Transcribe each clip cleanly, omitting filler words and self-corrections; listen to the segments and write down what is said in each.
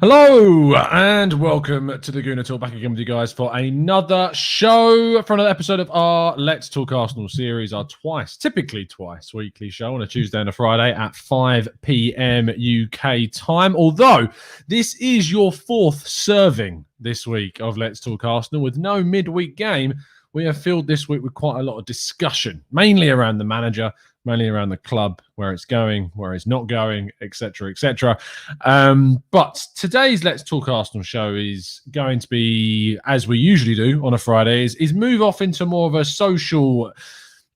Hello and welcome to the Gooner Talk. Back again with you guys for another show, for another episode of our Let's Talk Arsenal series, our typically twice weekly show on a Tuesday and a Friday at 5 p.m. UK time. Although this is your fourth serving this week of Let's Talk Arsenal with no midweek game, we have filled this week with quite a lot of discussion, mainly around the manager, mainly around the club, where it's going, where it's not going, etc., etc. But today's Let's Talk Arsenal show is going to be, as we usually do on a Friday, is move off into more of a social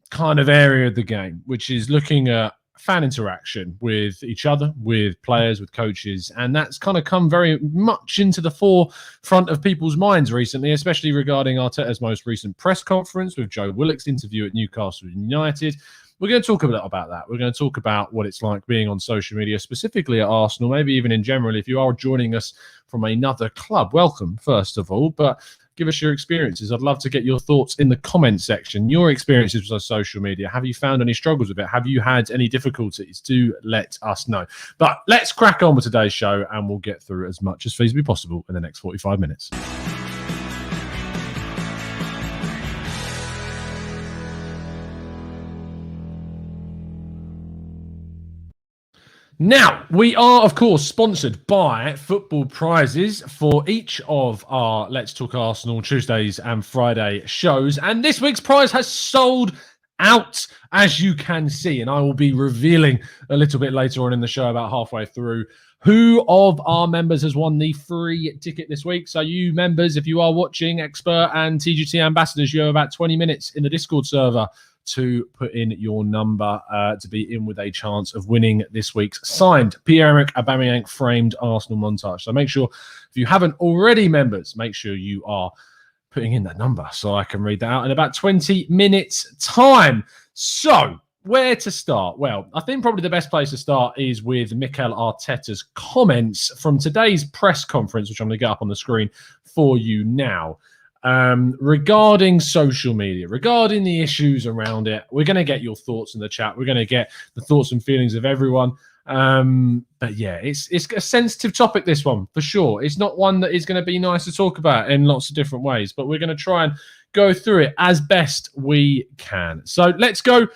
kind of area of the game, which is looking at fan interaction with each other, with players, with coaches, and that's kind of come very much into the forefront of people's minds recently, especially regarding Arteta's most recent press conference with Joe Willock's interview at Newcastle United. We're going to talk a bit about that. We're going to talk about what it's like being on social media, specifically at Arsenal, maybe even in general. If you are joining us from another club, welcome, first of all, but give us your experiences. I'd love to get your thoughts in the comment section, your experiences with social media. Have you found any struggles with it? Have you had any difficulties? Do let us know. But let's crack on with today's show, and we'll get through as much as feasibly possible in the next 45 minutes. Now, we are, of course, sponsored by Football Prizes for each of our Let's Talk Arsenal Tuesdays and Friday shows. And this week's prize has sold out, as you can see. And I will be revealing a little bit later on in the show, about halfway through, who of our members has won the free ticket this week. So you members, if you are watching, expert and TGT ambassadors, you have about 20 minutes in the Discord server to put in your number to be in with a chance of winning this week's signed Pierre-Emerick Aubameyang framed Arsenal montage. So make sure, if you haven't already, members, make sure you are putting in that number so I can read that out in about 20 minutes time. So where to start? Well, I think probably the best place to start is with Mikel Arteta's comments from today's press conference, which I'm going to get up on the screen for you now. Regarding social media, regarding the issues around it. We're going to get your thoughts in the chat. We're going to get the thoughts and feelings of everyone. But yeah, it's a sensitive topic, this one, for sure. It's not one that is going to be nice to talk about in lots of different ways, but we're going to try and go through it as best we can. So let's go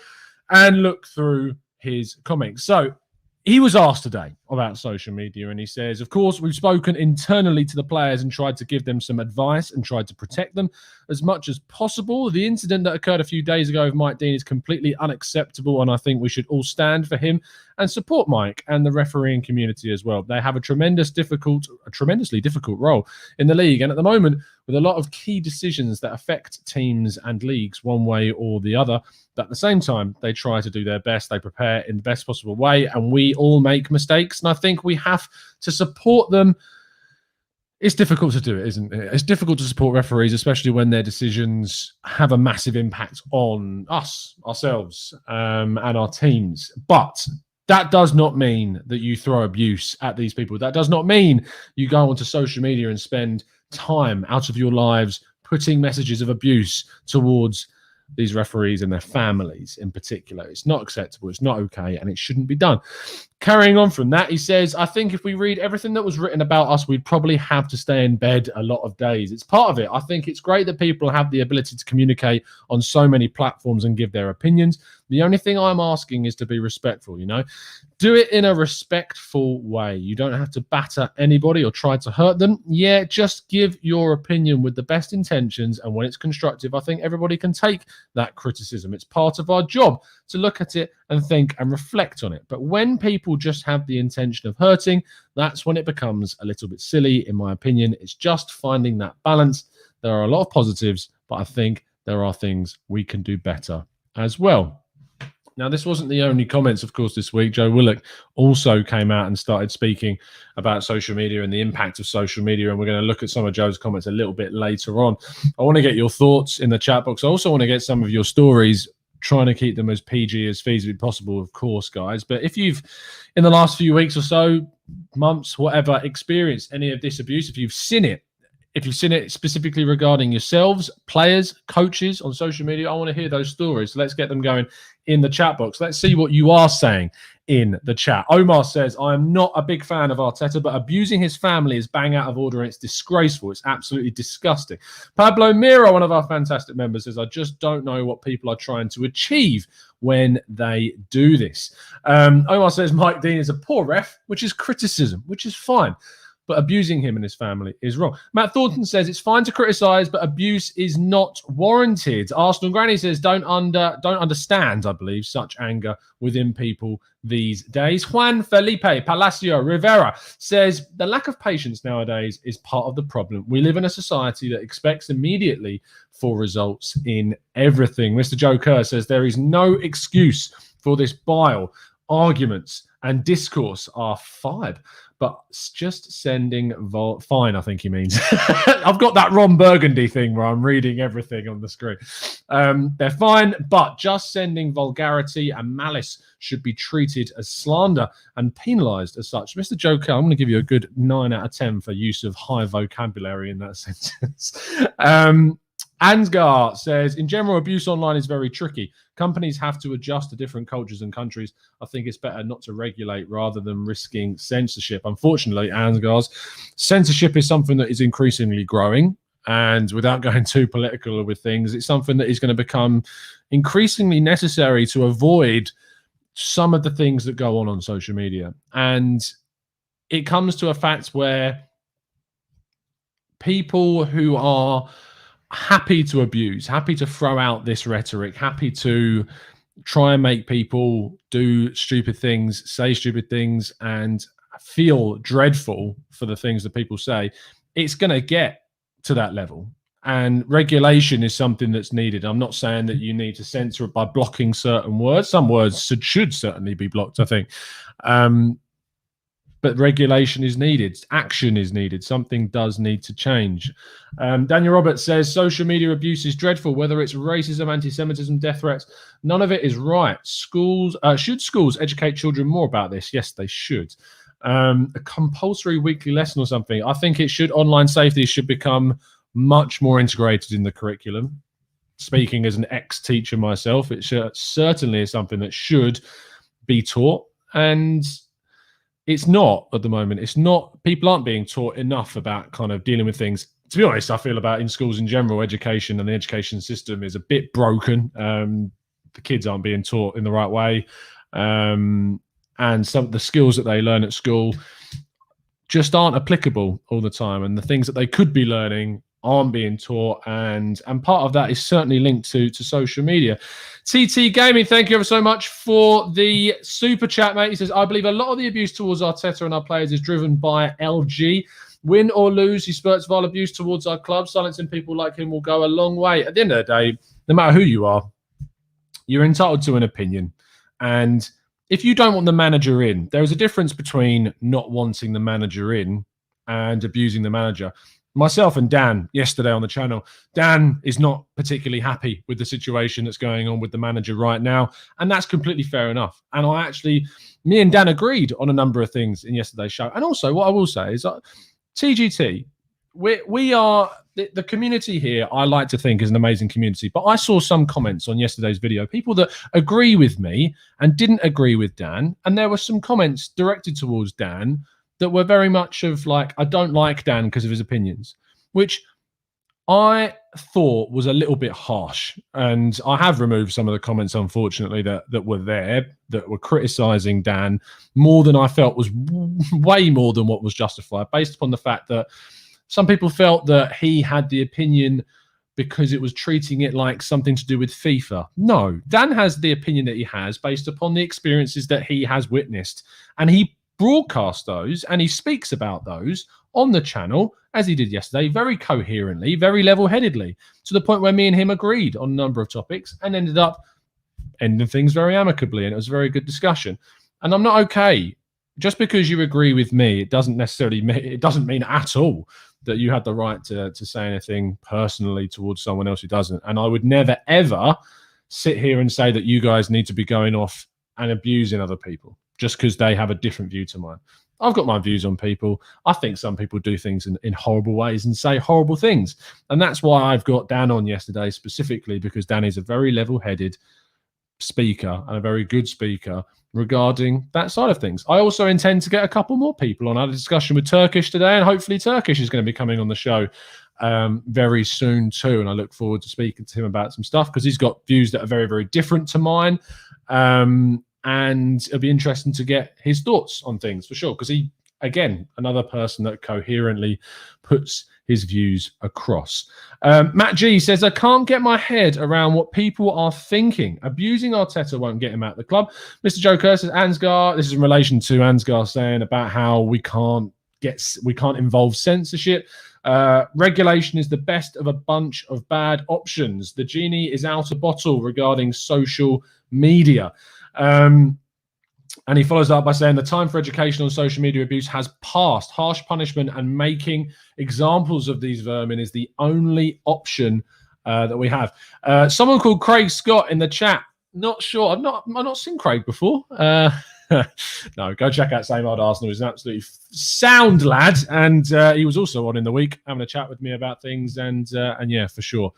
and look through his comments. So he was asked today about social media, and he says, of course, we've spoken internally to the players and tried to give them some advice and tried to protect them as much as possible. The incident that occurred a few days ago with Mike Dean is completely unacceptable, and I think we should all stand for him and support Mike and the refereeing community as well. They have a tremendously difficult role in the league, and at the moment, with a lot of key decisions that affect teams and leagues one way or the other. But at the same time, they try to do their best. They prepare in the best possible way, and we all make mistakes. And I think we have to support them. It's difficult to do it, isn't it? It's difficult to support referees, especially when their decisions have a massive impact on us, ourselves, and our teams. But that does not mean that you throw abuse at these people. That does not mean you go onto social media and spend time out of your lives putting messages of abuse towards these referees and their families in particular. It's not acceptable. It's not okay, and it shouldn't be done. Carrying on from that, he says, I think if we read everything that was written about us, we'd probably have to stay in bed a lot of days. It's part of it. I think it's great that people have the ability to communicate on so many platforms and give their opinions. The only thing I'm asking is to be respectful, Do it in a respectful way. You don't have to batter anybody or try to hurt them. Yeah, just give your opinion with the best intentions, and when it's constructive, I think everybody can take that criticism. It's part of our job to look at it and think and reflect on it. But when people just have the intention of hurting, that's when it becomes a little bit silly, in my opinion. It's just finding that balance. There are a lot of positives, but I think there are things we can do better as well. Now, this wasn't the only comments, of course, this week. Joe Willock also came out and started speaking about social media and the impact of social media, and we're going to look at some of Joe's comments a little bit later on. I want to get your thoughts in the chat box. I also want to get some of your stories, trying to keep them as PG as feasibly possible, of course, guys. But if you've, in the last few weeks or so, months, whatever, experienced any of this abuse, if you've seen it If you've seen it specifically regarding yourselves, players, coaches on social media, I want to hear those stories. So let's get them going in the chat box. Let's see what you are saying in the chat. Omar says, I am not a big fan of Arteta, but abusing his family is bang out of order and it's disgraceful. It's absolutely disgusting. Pablo Mira, one of our fantastic members, says, I just don't know what people are trying to achieve when they do this. Omar says, Mike Dean is a poor ref, which is criticism, which is fine. But abusing him and his family is wrong. Matt Thornton says it's fine to criticise, but abuse is not warranted. Arsenal Granny says don't understand, I believe, such anger within people these days. Juan Felipe Palacio Rivera says the lack of patience nowadays is part of the problem. We live in a society that expects immediately for results in everything. Mr. Joe Kerr says there is no excuse for this bile. Arguments and discourse are fine. But just sending fine, I think he means. I've got that Ron Burgundy thing where I'm reading everything on the screen. They're fine, but just sending vulgarity and malice should be treated as slander and penalised as such. Mr. Joker, I'm going to give you a good 9 out of 10 for use of high vocabulary in that sentence. Ansgar says, in general, abuse online is very tricky. Companies have to adjust to different cultures and countries. I think it's better not to regulate rather than risking censorship. Unfortunately, Ansgar's censorship is something that is increasingly growing. And without going too political with things, it's something that is going to become increasingly necessary to avoid some of the things that go on social media. And it comes to a fact where people who are happy to abuse, happy to throw out this rhetoric, happy to try and make people do stupid things, say stupid things, and feel dreadful for the things that people say, it's going to get to that level. And regulation is something that's needed. I'm not saying that you need to censor it by blocking certain words. Some words should certainly be blocked, I think. But regulation is needed. Action is needed. Something does need to change. Daniel Roberts says, social media abuse is dreadful, whether it's racism, anti-Semitism, death threats. None of it is right. Should schools educate children more about this? Yes, they should. A compulsory weekly lesson or something. I think it should. Online safety should become much more integrated in the curriculum. Speaking as an ex-teacher myself, it certainly is something that should be taught. And it's not at the moment. It's not. People aren't being taught enough about kind of dealing with things. To be honest, I feel about in schools in general, education and the education system is a bit broken. The kids aren't being taught in the right way. And some of the skills that they learn at school just aren't applicable all the time. And the things that they could be learning aren't being taught, and part of that is certainly linked to social media. TT Gaming, thank you ever so much for the super chat, mate. He says, I believe a lot of the abuse towards Arteta and our players is driven by LG. Win or lose, he spurts vile abuse towards our club. Silencing people like him will go a long way. At the end of the day, no matter who you are, you're entitled to an opinion. And if you don't want the manager in, there is a difference between not wanting the manager in and abusing the manager. Myself and Dan yesterday on the channel, Dan is not particularly happy with the situation that's going on with the manager right now. And that's completely fair enough. And me and Dan agreed on a number of things in yesterday's show. And also what I will say is TGT, we are the community here. I like to think is an amazing community, but I saw some comments on yesterday's video, people that agree with me and didn't agree with Dan. And there were some comments directed towards Dan that were very much of like, I don't like Dan because of his opinions, which I thought was a little bit harsh. And I have removed some of the comments, unfortunately, that were there, that were criticizing Dan more than I felt was way more than what was justified, based upon the fact that some people felt that he had the opinion because it was treating it like something to do with FIFA. No, Dan has the opinion that he has based upon the experiences that he has witnessed. And he broadcasts those and he speaks about those on the channel, as he did yesterday, very coherently, very level-headedly, to the point where me and him agreed on a number of topics and ended up ending things very amicably. And it was a very good discussion. And I'm not okay. Just because you agree with me, it doesn't mean at all that you had the right to say anything personally towards someone else who doesn't. And I would never, ever sit here and say that you guys need to be going off and abusing other people just because they have a different view to mine. I've got my views on people. I think some people do things in horrible ways and say horrible things. And that's why I've got Dan on yesterday specifically, because Dan is a very level-headed speaker and a very good speaker regarding that side of things. I also intend to get a couple more people on. I had a discussion with Turkish today, and hopefully Turkish is going to be coming on the show very soon too. And I look forward to speaking to him about some stuff, because he's got views that are very, very different to mine. And it'll be interesting to get his thoughts on things for sure, because he, again, another person that coherently puts his views across. Matt G says, I can't get my head around what people are thinking. Abusing Arteta won't get him out of the club. Mr. Joe Kerr says, Ansgar, this is in relation to Ansgar saying about how we can't involve censorship. Regulation is the best of a bunch of bad options. The genie is out of bottle regarding social media. And he follows up by saying the time for education on social media abuse has passed. Harsh punishment and making examples of these vermin is the only option that we have. Someone called Craig Scott in the chat. Not sure. I've not seen Craig before. No, go check out Same Old Arsenal. He's an absolutely sound lad, and he was also on in the week having a chat with me about things. And yeah, for sure.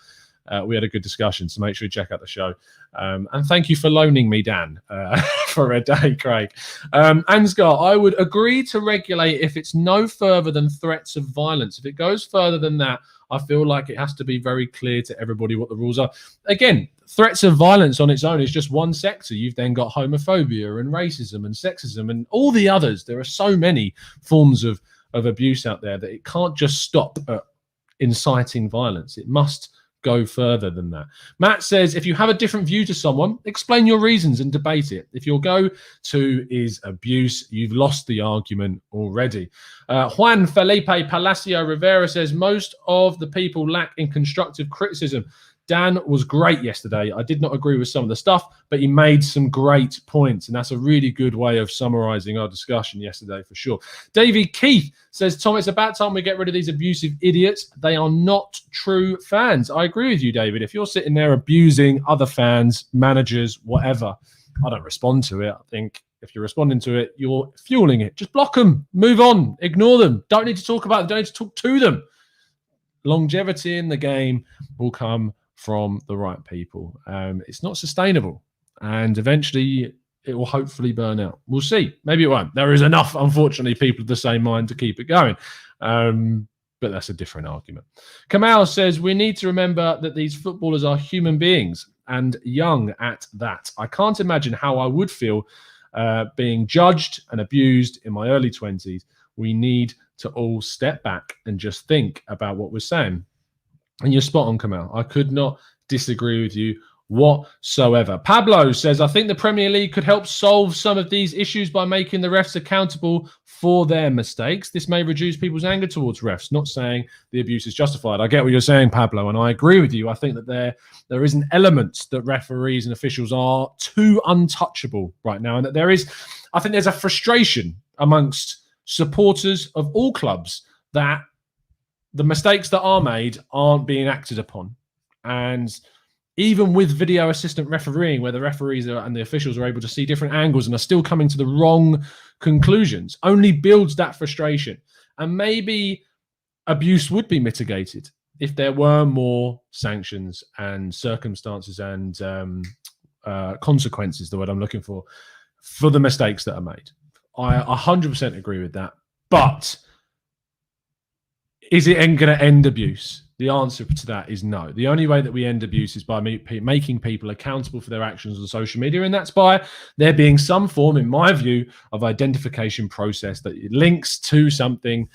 We had a good discussion, so make sure you check out the show. And thank you for loaning me Dan for a day, Craig. Ansgar, I would agree to regulate if it's no further than threats of violence. If it goes further than that, I feel like it has to be very clear to everybody what the rules are. Again, threats of violence on its own is just one sector. You've then got homophobia and racism and sexism and all the others. There are so many forms of abuse out there that it can't just stop at inciting violence. It must go further than that. Matt says, if you have a different view to someone, explain your reasons and debate it. If your go-to is abuse, you've lost the argument already. Juan Felipe Palacio Rivera says, most of the people lack in constructive criticism. Dan was great yesterday. I did not agree with some of the stuff, but he made some great points. And that's a really good way of summarizing our discussion yesterday for sure. Davey Keith says, Tom, it's about time we get rid of these abusive idiots. They are not true fans. I agree with you, David. If you're sitting there abusing other fans, managers, whatever, I don't respond to it. I think if you're responding to it, you're fueling it. Just block them. Move on. Ignore them. Don't need to talk about them. Don't need to talk to them. Longevity in the game will come from the right people. It's not sustainable, and eventually it will hopefully burn out. We'll see. Maybe it won't. There is enough, unfortunately, people of the same mind to keep it going. But that's a different argument. Kamal says, we need to remember that these footballers are human beings and young at that. I can't imagine how I would feel being judged and abused in my early 20s. We need to all step back and just think about what we're saying. And you're spot on, Kamal. I could not disagree with you whatsoever. Pablo says, I think the Premier League could help solve some of these issues by making the refs accountable for their mistakes. This may reduce people's anger towards refs, not saying the abuse is justified. I get what you're saying, Pablo, and I agree with you. I think that there is an element that referees and officials are too untouchable right now, and that I think there's a frustration amongst supporters of all clubs that the mistakes that are made aren't being acted upon. And even with video assistant refereeing, where the referees and the officials are able to see different angles and are still coming to the wrong conclusions, only builds that frustration. And maybe abuse would be mitigated if there were more sanctions and circumstances and consequences, the word I'm looking for the mistakes that are made. I 100% agree with that. But is it going to end abuse? The answer to that is no. The only way that we end abuse is by making people accountable for their actions on social media, and that's by there being some form, in my view, of identification process that links to something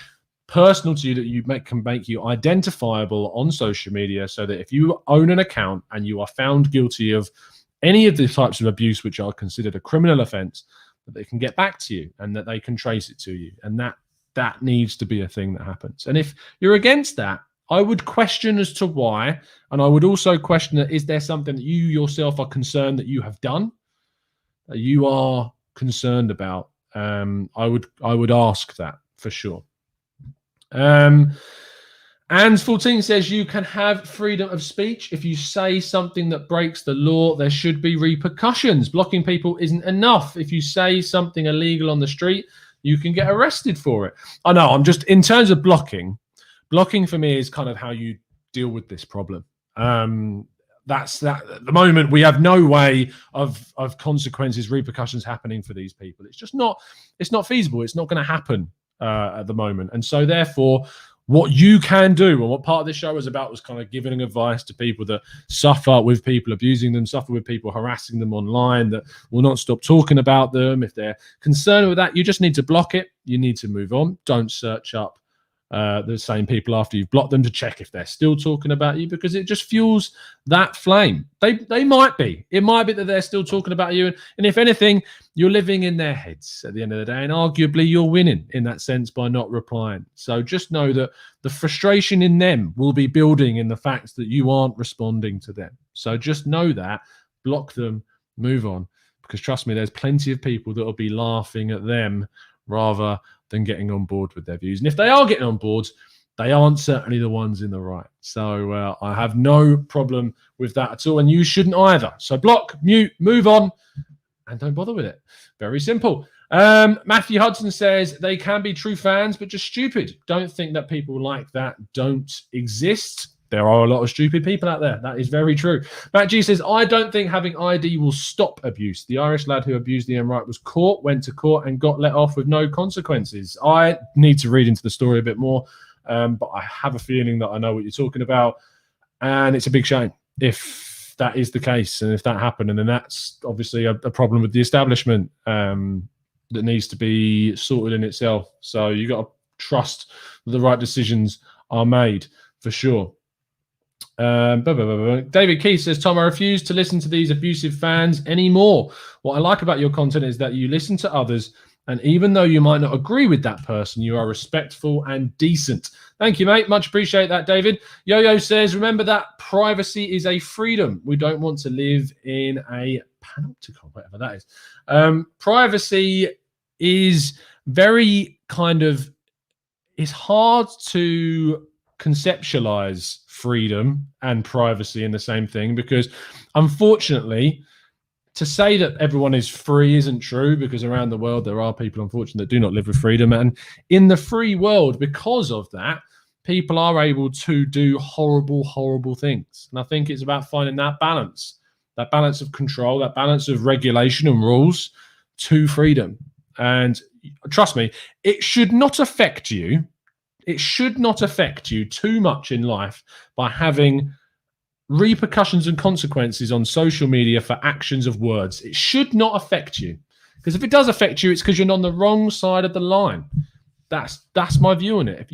personal to you that can make you identifiable on social media, so that if you own an account and you are found guilty of any of the types of abuse which are considered a criminal offence, that they can get back to you and that they can trace it to you. And that needs to be a thing that happens. And if you're against that, I would question as to why. And I would also question that, is there something that you yourself are concerned that you have done, that you are concerned about? I would ask that for sure. And 14 says, you can have freedom of speech. If you say something that breaks the law, there should be repercussions. Blocking people isn't enough. If you say something illegal on the street, you can get arrested for it. I know, I'm just, in terms of blocking for me is kind of how you deal with this problem. That's that. At the moment, we have no way of consequences, repercussions happening for these people. It's just not. It's not feasible. It's not going to happen at the moment. And so, therefore, what you can do, and what part of this show was about, was kind of giving advice to people that suffer with people abusing them, suffer with people harassing them online, that will not stop talking about them. If they're concerned with that, you just need to block it. You need to move on. Don't search up the same people after you've blocked them to check if they're still talking about you, because it just fuels that flame. They might be. It might be that they're still talking about you. And if anything, you're living in their heads at the end of the day. And arguably, you're winning in that sense by not replying. So just know that the frustration in them will be building in the fact that you aren't responding to them. So just know that, block them, move on. Because trust me, there's plenty of people that will be laughing at them rather than getting on board with their views. And if they are getting on board, they aren't certainly the ones in the right. So I have no problem with that at all. And you shouldn't either. So block, mute, move on, and don't bother with it. Very simple. Matthew Hudson says, they can be true fans, but just stupid. Don't think that people like that don't exist. There are a lot of stupid people out there. That is very true. Matt G says, I don't think having ID will stop abuse. The Irish lad who abused the Emirates was caught, went to court, and got let off with no consequences. I need to read into the story a bit more, but I have a feeling that I know what you're talking about. And it's a big shame if that is the case and if that happened. And then that's obviously a problem with the establishment that needs to be sorted in itself. So you got to trust that the right decisions are made for sure. David Keith says, Tom, I refuse to listen to these abusive fans anymore. What I like about your content is that you listen to others, and even though you might not agree with that person, you are respectful and decent. Thank you, mate. Much appreciate that, David. Yo-Yo says, remember that privacy is a freedom. We don't want to live in a panopticon, whatever that is. Privacy is very kind of, it's hard to conceptualize freedom and privacy in the same thing, because unfortunately, to say that everyone is free isn't true, because around the world there are people, unfortunately, that do not live with freedom. And in the free world, because of that, people are able to do horrible things. And I think it's about finding that balance of control, that balance of regulation and rules to freedom. And trust me, it should not affect you. It should not affect you too much in life by having repercussions and consequences on social media for actions of words. It should not affect you, because if it does affect you, it's because you're on the wrong side of the line. That's my view on it.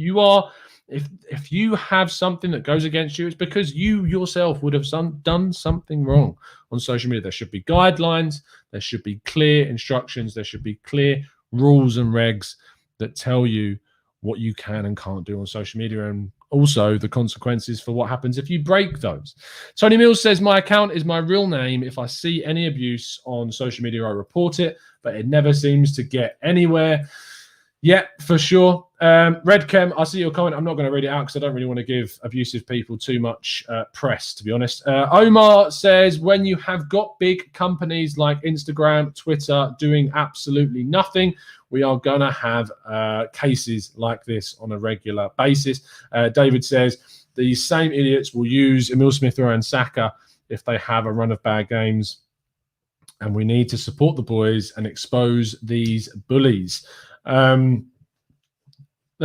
If you have something that goes against you, it's because you yourself would have done something wrong on social media. There should be guidelines. There should be clear instructions. There should be clear rules and regs that tell you what you can and can't do on social media, and also the consequences for what happens if you break those. Tony Mills says, my account is my real name. If I see any abuse on social media, I report it, but it never seems to get anywhere. Yeah, for sure. Red Chem, I see your comment. I'm not going to read it out because I don't really want to give abusive people too much press, to be honest. Omar says, when you have got big companies like Instagram, Twitter doing absolutely nothing, we are going to have cases like this on a regular basis. David says, these same idiots will use Emil Smith-Rowe and Saka if they have a run of bad games. And we need to support the boys and expose these bullies. The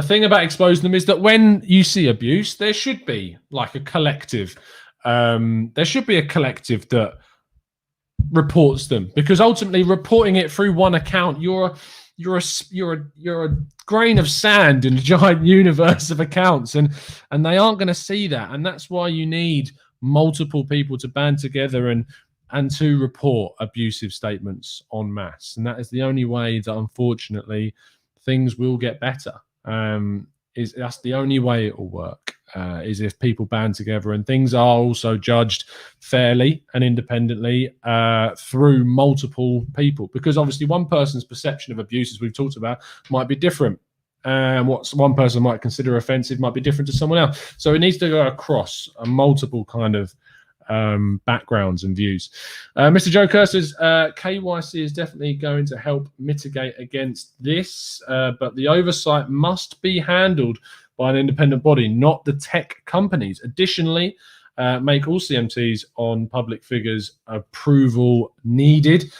thing about exposing them is that when you see abuse, there should be like a collective. There should be a collective that reports them, because ultimately reporting it through one account, you're a grain of sand in a giant universe of accounts, and they aren't going to see that. And that's why you need multiple people to band together and to report abusive statements en masse. And that is the only way that, unfortunately, things will get better. That's the only way it will work, is if people band together, and things are also judged fairly and independently through multiple people. Because obviously one person's perception of abuse, as we've talked about, might be different. What one person might consider offensive might be different to someone else. So it needs to go across a multiple kind of backgrounds and views. Mr. Joe Kerr says KYC is definitely going to help mitigate against this, but the oversight must be handled by an independent body, not the tech companies. Additionally, make all CMTs on public figures approval needed.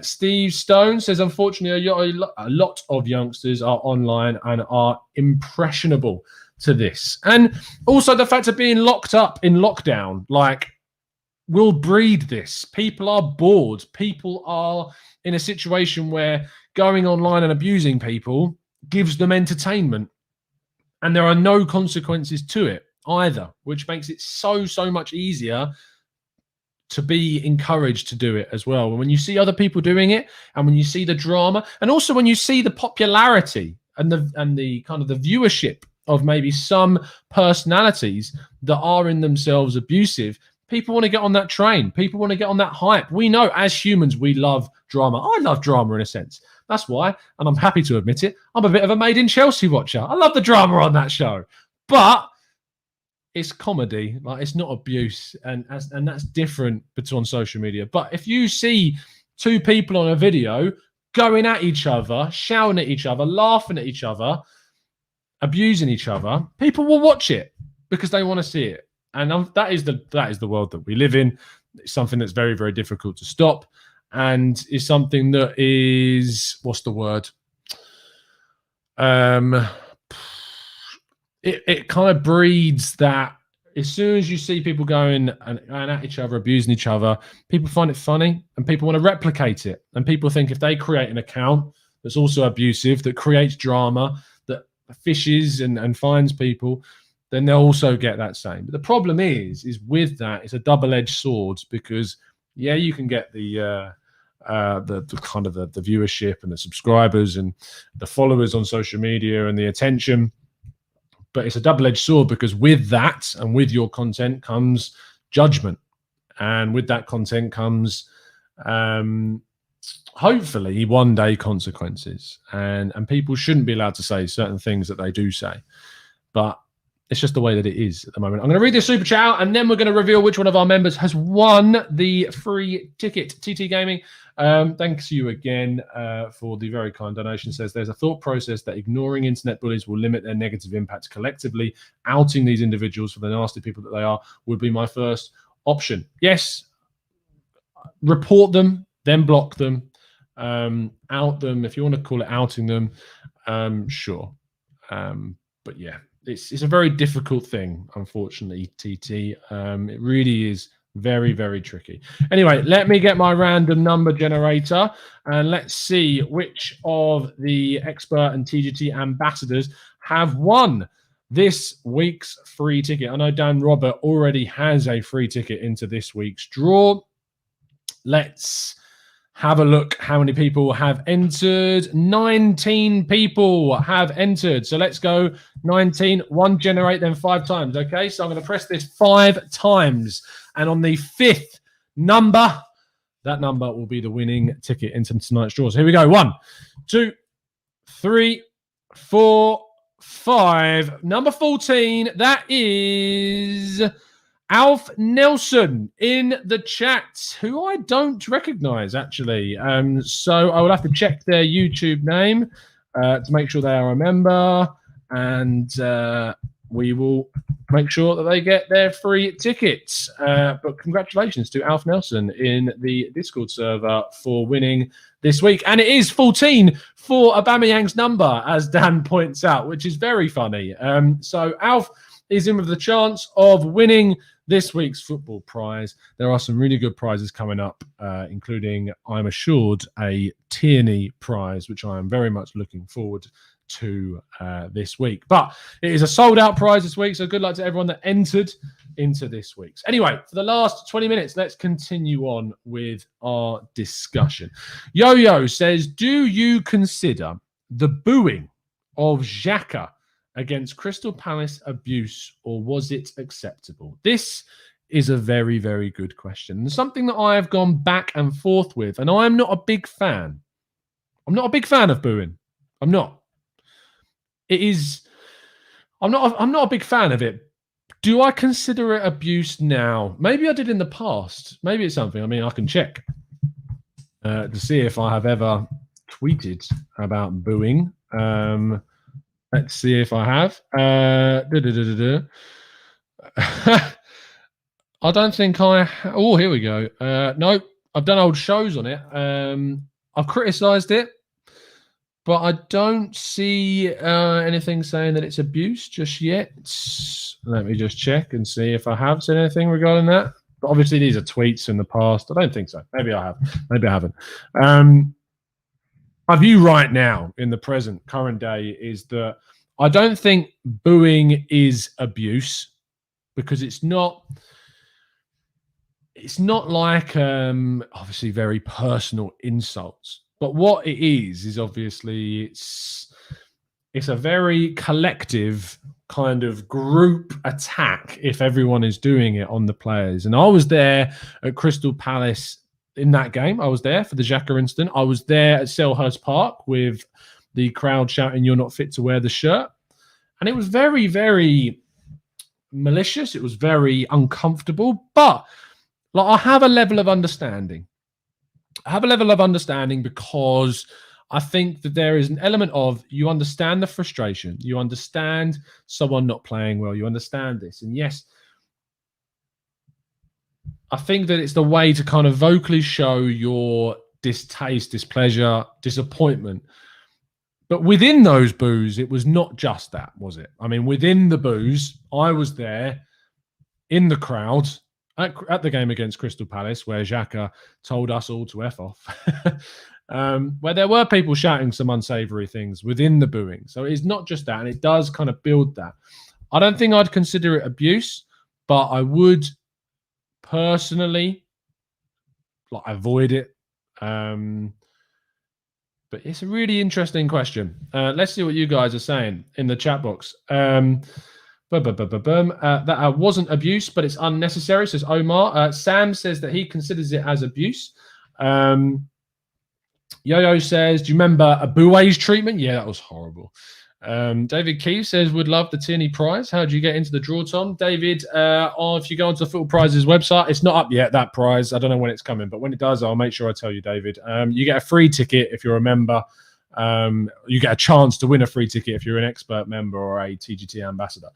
Steve Stone says, unfortunately, a lot of youngsters are online and are impressionable to this. And also the fact of being locked up in lockdown, will breed this. People are bored. People are in a situation where going online and abusing people gives them entertainment. And there are no consequences to it either, which makes it so much easier to be encouraged to do it as well. When you see other people doing it, and when you see the drama, and also when you see the popularity and the kind of the viewership of maybe some personalities that are in themselves abusive, people want to get on that train. People want to get on that hype. We know as humans, we love drama. I love drama in a sense. That's why, and I'm happy to admit it, I'm a bit of a Made in Chelsea watcher. I love the drama on that show. But it's comedy, it's not abuse, and that's different between social media. But if you see two people on a video going at each other, shouting at each other, laughing at each other, abusing each other, people will watch it because they want to see it. And that is the world that we live in. It's something that's very, very difficult to stop, and is something that is, what's the word? It kind of breeds that. As soon as you see people going at each other, abusing each other, people find it funny and people want to replicate it. And people think if they create an account that's also abusive, that creates drama, that fishes and finds people, then they'll also get that same. But the problem is with that, it's a double-edged sword, because you can get the kind of the viewership and the subscribers and the followers on social media and the attention. But it's a double-edged sword, because with that and with your content comes judgment. And with that content comes, hopefully, one day consequences. And people shouldn't be allowed to say certain things that they do say. But it's just the way that it is at the moment. I'm going to read this super chat out, and then we're going to reveal which one of our members has won the free ticket. TT Gaming, thanks to you again for the very kind donation. Says there's a thought process that ignoring internet bullies will limit their negative impact collectively. Outing these individuals for the nasty people that they are would be my first option. Yes, report them, then block them, out them. If you want to call it outing them, sure. But yeah. It's a very difficult thing, unfortunately, TT. It really is very, very tricky. Anyway, let me get my random number generator, and let's see which of the expert and TGT ambassadors have won this week's free ticket. I know Dan Robert already has a free ticket into this week's draw. Let's have a look how many people have entered. 19 people have entered. So let's go 19. One, generate, then 5 times. Okay, so I'm going to press this 5 times. And on the 5th number, that number will be the winning ticket into tonight's draws. Here we go. 1, 2, 3, 4, 5. Number 14, that is Alf Nelson in the chat, who I don't recognize, actually. So I will have to check their YouTube name to make sure they are a member, and we will make sure that they get their free tickets. But congratulations to Alf Nelson in the Discord server for winning this week. And it is 14 for Aubameyang's number, as Dan points out, which is very funny. So Alf is in with the chance of winning this week's football prize. There are some really good prizes coming up, including, I'm assured, a Tierney prize, which I am very much looking forward to this week. But it is a sold-out prize this week, so good luck to everyone that entered into this week's. Anyway, for the last 20 minutes, let's continue on with our discussion. Yo-Yo says, do you consider the booing of Xhaka against Crystal Palace abuse, or was it acceptable? This is a very, very good question. And something that I have gone back and forth with, and I am not a big fan. I'm not a big fan of booing. I'm not. I'm not a big fan of it, Do I consider it abuse now? Maybe I did in the past. Maybe it's something. I mean, I can check to see if I have ever tweeted about booing. Let's see if I have. I don't think I. Oh, here we go. No, I've done old shows on it. I've criticised it, but I don't see anything saying that it's abuse just yet. Let me just check and see if I have said anything regarding that. But obviously, these are tweets in the past. I don't think so. Maybe I have. Maybe I haven't. My view right now, in the present, current day, is that I don't think booing is abuse because it's not. It's not like obviously very personal insults, but what it is obviously it's a very collective kind of group attack if everyone is doing it on the players. And I was there at Crystal Palace in that game. I was there for the Xhaka incident. I was there at Selhurst Park with the crowd shouting, "You're not fit to wear the shirt." And it was very, very malicious. It was very uncomfortable, but like I have a level of understanding. I have a level of understanding because I think that there is an element of you understand the frustration. You understand someone not playing well. You understand this. And yes, I think that it's the way to kind of vocally show your distaste, displeasure, disappointment. But within those boos, it was not just that, was it? I mean, within the boos, I was there in the crowd at the game against Crystal Palace, where Xhaka told us all to F off, where there were people shouting some unsavoury things within the booing. So it's not just that, and it does kind of build that. I don't think I'd consider it abuse, but I would personally like avoid it. But it's a really interesting question. Let's see what you guys are saying in the chat box. That wasn't abuse, but it's unnecessary, says Omar. Sam says that he considers it as abuse. Yo-Yo says, do you remember a Bue's treatment? Yeah, that was horrible. David Keefe says, would love the Tierney prize. How do you get into the draw, Tom? David, if you go onto the Football Prizes website, it's not up yet, that prize. I don't know when it's coming, but when it does, I'll make sure I tell you, David. You get a free ticket if you're a member. You get a chance to win a free ticket if you're an expert member or a TGT ambassador.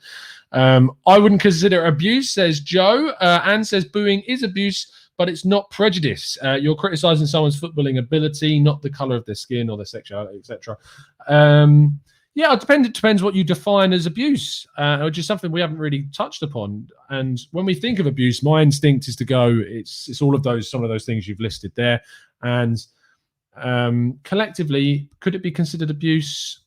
I wouldn't consider abuse, says Joe. Anne says booing is abuse, but it's not prejudice. You're criticizing someone's footballing ability, not the color of their skin or their sexuality, etc. Yeah, it depends what you define as abuse, which is something we haven't really touched upon. And when we think of abuse, my instinct is to go, it's all of those, some of those things you've listed there. And collectively, could it be considered abuse?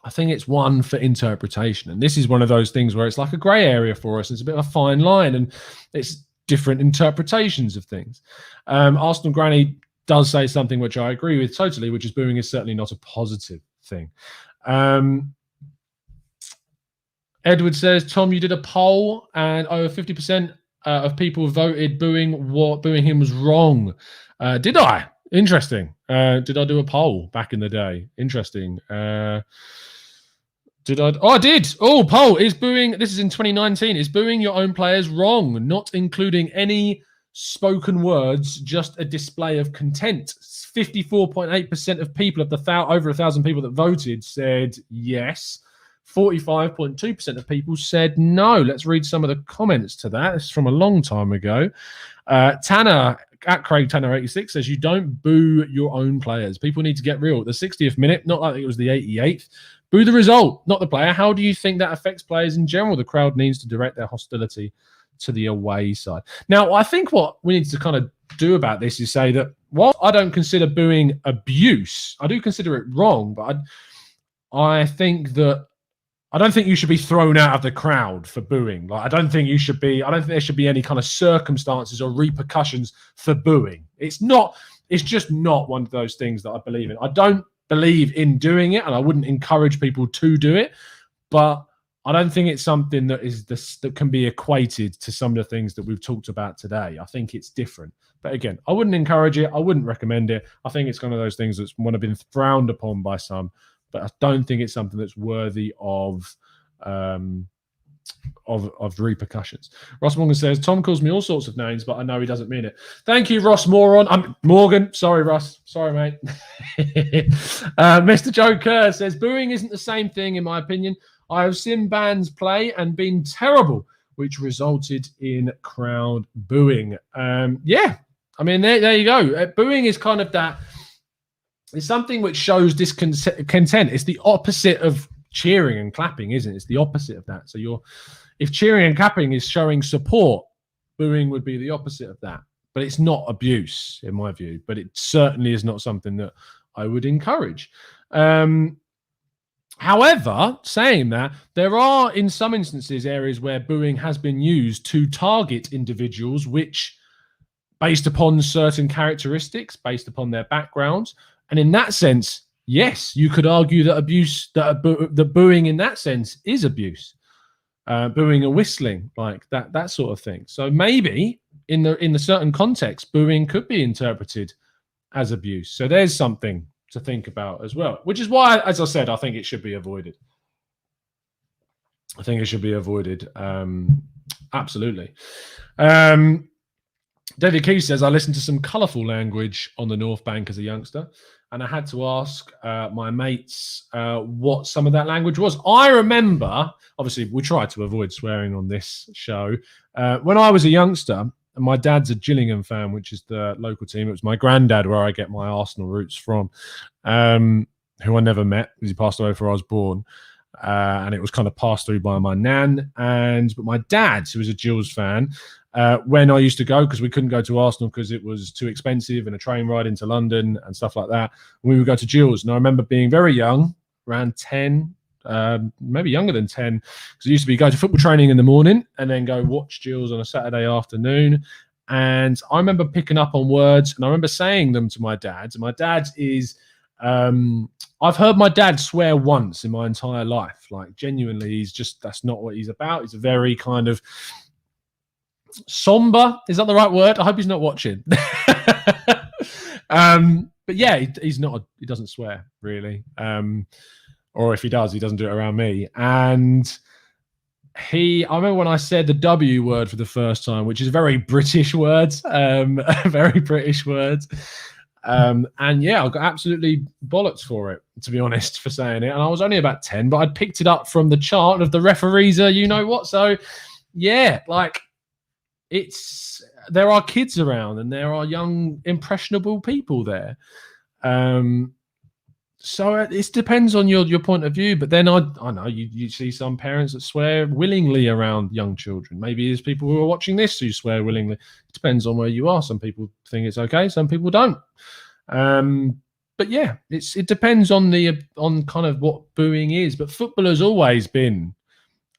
I think it's one for interpretation. And this is one of those things where it's like a grey area for us. It's a bit of a fine line and it's different interpretations of things. Arsenal Granny does say something which I agree with totally, which is booing is certainly not a positive thing. Edward says, Tom, you did a poll and over 50% of people voted booing him was wrong. Did I? Interesting. Did I do a poll back in the day? Interesting. Did I? Oh, I did. Oh, poll. Is booing, this is in 2019, is booing your own players wrong? Not including any spoken words, just a display of content. 54.8% of people of the over 1,000 people that voted said yes. 45.2% of people said no. Let's read some of the comments to that. It's from a long time ago. Tanner at Craig Tanner 86 says you don't boo your own players. People need to get real. The 60th minute, not like it was the 88th. Boo the result, not the player. How do you think that affects players in general? The crowd needs to direct their hostility to the away side. Now, I think what we need to kind of do about this is say that while I don't consider booing abuse, I do consider it wrong, but I think that I don't think you should be thrown out of the crowd for booing. Like, I don't think there should be any kind of circumstances or repercussions for booing. It's just not one of those things that I believe in. I don't believe in doing it, and I wouldn't encourage people to do it, but I don't think it's something that can be equated to some of the things that we've talked about today. I think it's different. But again, I wouldn't encourage it. I wouldn't recommend it. I think it's one of those things that's been frowned upon by some, but I don't think it's something that's worthy of repercussions. Ross Morgan says, Tom calls me all sorts of names, but I know he doesn't mean it. Thank you, Ross Moron. Morgan. Sorry, Russ. Sorry, mate. Mr. Joe Kerr says, booing isn't the same thing, in my opinion. I have seen bands play and been terrible, which resulted in crowd booing. Yeah, I mean, there you go. Booing is kind of that. It's something which shows discontent. It's the opposite of cheering and clapping, isn't it? It's the opposite of that. So if cheering and clapping is showing support, booing would be the opposite of that. But it's not abuse, in my view. But it certainly is not something that I would encourage. However, saying that, there are, in some instances, areas where booing has been used to target individuals which, based upon certain characteristics, based upon their backgrounds, and in that sense, yes, you could argue that the booing in that sense is abuse. Booing or whistling, like that sort of thing. So maybe in the certain context, booing could be interpreted as abuse. So there's something to think about as well, which is why, as I said, I think it should be avoided. Absolutely. David Keith says, I listened to some colourful language on the North Bank as a youngster, and I had to ask my mates what some of that language was. I remember, obviously, we try to avoid swearing on this show. When I was a youngster, and my dad's a Gillingham fan, which is the local team. It was my granddad, where I get my Arsenal roots from, who I never met because he passed away before I was born. And it was kind of passed through by my nan. But my dad, who was a Gills fan, when I used to go, because we couldn't go to Arsenal because it was too expensive and a train ride into London and stuff like that, we would go to Gills. And I remember being very young, around 10, maybe younger than 10, because it used to be go to football training in the morning and then go watch Gills on a Saturday afternoon. And I remember picking up on words, and I remember saying them to my dad. And my dad is, I've heard my dad swear once in my entire life. Like, genuinely, that's not what he's about. He's a very kind of somber. Is that the right word? I hope he's not watching. But yeah, he's not. He doesn't swear really. Or if he does, he doesn't do it around me. And I remember when I said the W word for the first time, which is very British words, very British words. And yeah, I got absolutely bollocks for it, to be honest, for saying it. And I was only about 10, but I'd picked it up from the chart of the referees, you know what? So yeah, like there are kids around and there are young, impressionable people there. So it depends on your point of view. But then I know you see some parents that swear willingly around young children. Maybe there's people who are watching this who swear willingly. It depends on where you are. Some people think it's okay. Some people don't. But yeah, it depends on kind of what booing is. But football has always been,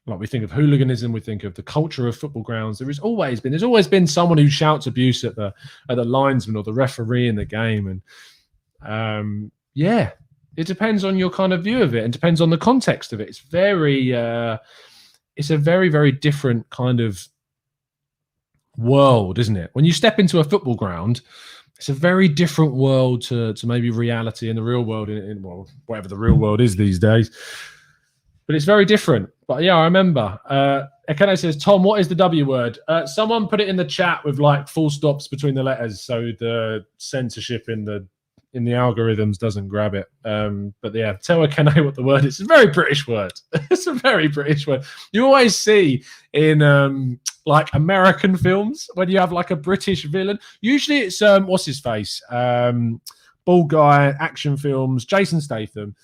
like, we think of hooliganism, we think of the culture of football grounds. There's always been someone who shouts abuse at the linesman or the referee in the game. And yeah, it depends on your kind of view of it and depends on the context of it. It's a very, very different kind of world, isn't it? When you step into a football ground, it's a very different world to maybe reality in the real world, in whatever the real world is these days. But it's very different. But yeah, I remember. Ekene says, Tom, what is the W word? Someone put it in the chat with like full stops between the letters, so the censorship in the algorithms doesn't grab it. But yeah, tell Ekene what the word is. It's a very British word. It's a very British word. You always see in like American films when you have like a British villain. Usually it's what's his face? Bald guy, action films, Jason Statham,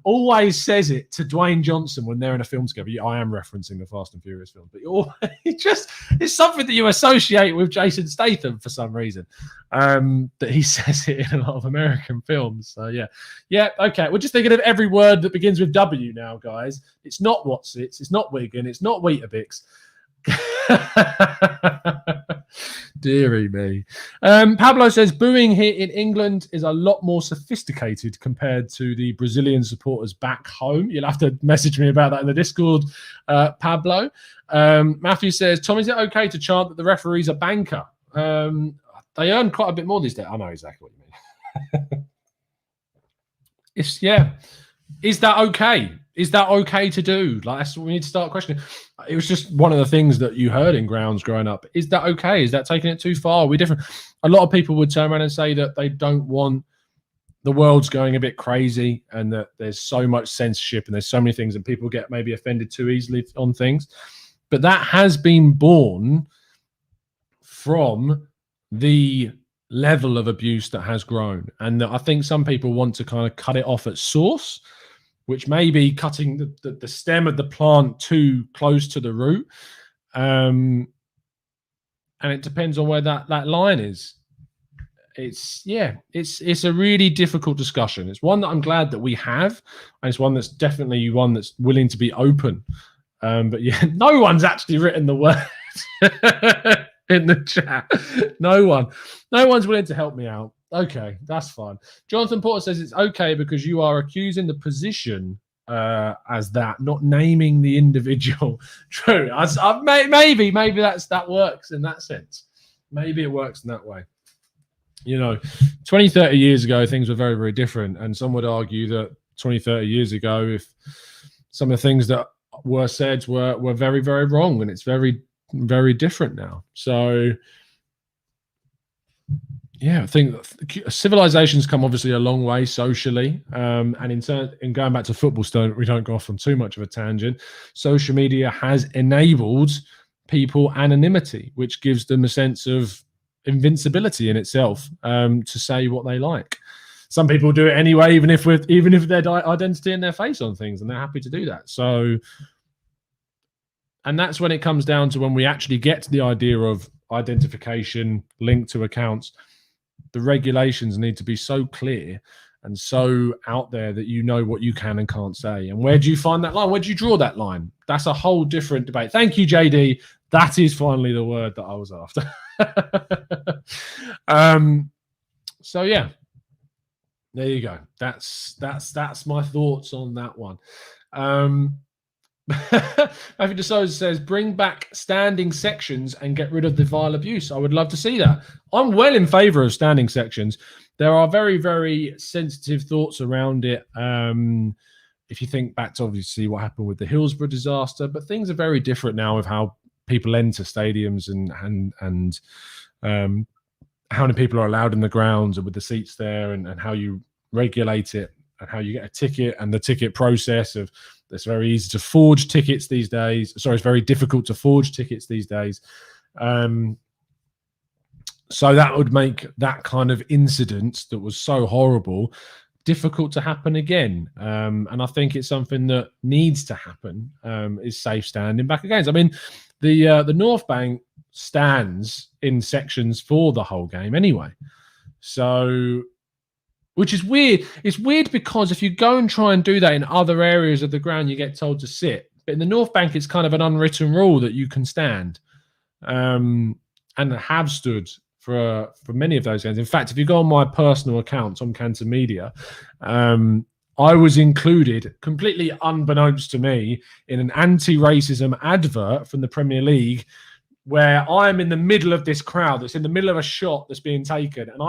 always says it to Dwayne Johnson when they're in a film together. I am referencing the Fast and Furious film, but it's something that you associate with Jason Statham for some reason, that he says it in a lot of American films. So yeah, okay. We're just thinking of every word that begins with W now, guys. It's not Watsits, it's not Wigan, it's not Weetabix. Dearie me. Pablo says booing here in England is a lot more sophisticated compared to the Brazilian supporters back home. You'll have to message me about that in the Discord, Pablo. Matthew says, Tom, is it okay to chant that the referee's a banker? They earn quite a bit more these days. I know exactly what you mean. Is that okay? Is that okay to do? Like, that's what we need to start questioning. It was just one of the things that you heard in grounds growing up. Is that okay? Is that taking it too far? Are we different? A lot of people would turn around and say that they don't want the world's going a bit crazy and that there's so much censorship and there's so many things and people get maybe offended too easily on things. But that has been born from the level of abuse that has grown. And I think some people want to kind of cut it off at source, which may be cutting the stem of the plant too close to the root. And it depends on where that line is. It's a really difficult discussion. It's one that I'm glad that we have, and it's one that's definitely one that's willing to be open. But yeah, no one's actually written the word in the chat. No one's willing to help me out. Okay, that's fine. Jonathan Porter says it's okay because you are accusing the position as that, not naming the individual. True. Maybe that works in that sense. Maybe it works in that way. 20, 30 years ago, things were very, very different. And some would argue that 20, 30 years ago, if some of the things that were said were very, very wrong, and it's very, very different now. So, yeah, I think civilization's come obviously a long way socially. And in going back to football, so we don't go off on too much of a tangent. Social media has enabled people anonymity, which gives them a sense of invincibility in itself, to say what they like. Some people do it anyway, even if their identity and their face on things, and they're happy to do that. So, and that's when it comes down to when we actually get to the idea of identification linked to accounts. The regulations need to be so clear and so out there that you know what you can and can't say. And where do you find that line? Where do you draw that line? That's a whole different debate. Thank you, JD. That is finally the word that I was after. So yeah, there you go. That's my thoughts on that one. Matthew De Souza says, bring back standing sections and get rid of the vile abuse. I would love to see that. I'm well in favor of standing sections. There are very, very sensitive thoughts around it. If you think back to obviously what happened with the Hillsborough disaster, but things are very different now with how people enter stadiums and how many people are allowed in the grounds and with the seats there, and how you regulate it and how you get a ticket and the ticket process of. It's very easy to forge tickets these days. Sorry, it's very difficult to forge tickets these days. So that would make that kind of incident that was so horrible difficult to happen again. And I think it's something that needs to happen, is safe standing back against. I mean, the North Bank stands in sections for the whole game anyway. So, which is weird. It's weird because if you go and try and do that in other areas of the ground, you get told to sit. But in the North Bank, it's kind of an unwritten rule that you can stand, and have stood for many of those games. In fact, if you go on my personal account, Tom Cantor Media, I was included, completely unbeknownst to me, in an anti-racism advert from the Premier League, where I'm in the middle of this crowd that's in the middle of a shot that's being taken, and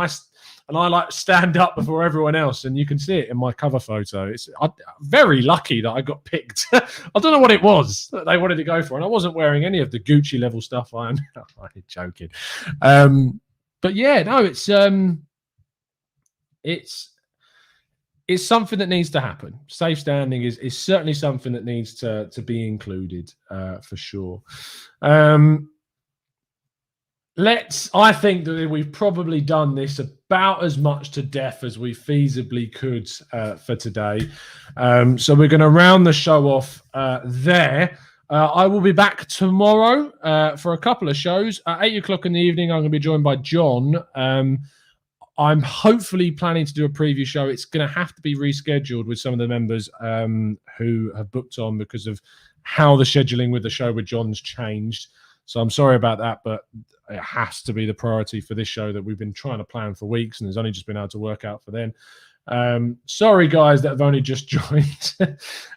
I like stand up before everyone else, and you can see it in my cover photo. I'm very lucky that I got picked. I don't know what it was that they wanted to go for, and I wasn't wearing any of the Gucci level stuff. I'm joking, but yeah, no, it's something that needs to happen. Safe standing is certainly something that needs to be included, for sure. I think that we've probably done this about as much to death as we feasibly could for today. So we're going to round the show off there. I will be back tomorrow for a couple of shows. At 8:00 in the evening, I'm going to be joined by John. I'm hopefully planning to do a preview show. It's going to have to be rescheduled with some of the members who have booked on because of how the scheduling with the show with John's changed. So I'm sorry about that, but it has to be the priority for this show that we've been trying to plan for weeks and has only just been able to work out for then. Sorry, guys, that have only just joined.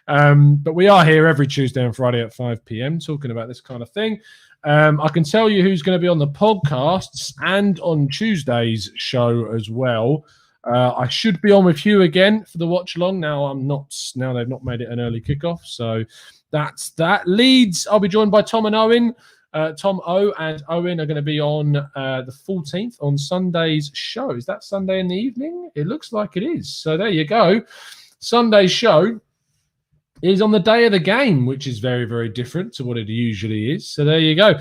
But we are here every Tuesday and Friday at 5 p.m. talking about this kind of thing. I can tell you who's going to be on the podcasts and on Tuesday's show as well. I should be on with Hugh again for the watch along. Now I'm not. Now they've not made it an early kickoff, so that's that. Leeds, I'll be joined by Tom and Owen. Tom O and Owen are going to be on the 14th on Sunday's show. Is that Sunday in the evening? It looks like it is. So there you go. Sunday's show is on the day of the game, which is very, very different to what it usually is. So there you go.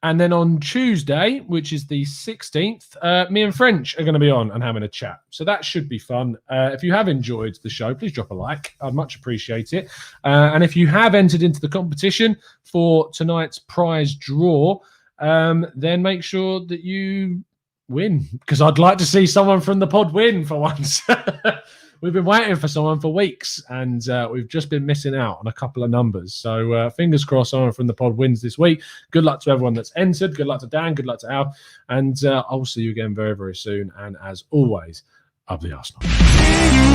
And then on Tuesday, which is the 16th, me and French are going to be on and having a chat. So that should be fun. If you have enjoyed the show, please drop a like. I'd much appreciate it. And if you have entered into the competition for tonight's prize draw, then make sure that you win, because I'd like to see someone from the pod win for once. We've been waiting for someone for weeks, and we've just been missing out on a couple of numbers. So fingers crossed someone from the pod wins this week. Good luck to everyone that's entered. Good luck to Dan. Good luck to Al. And I'll see you again very, very soon. And as always, up the Arsenal.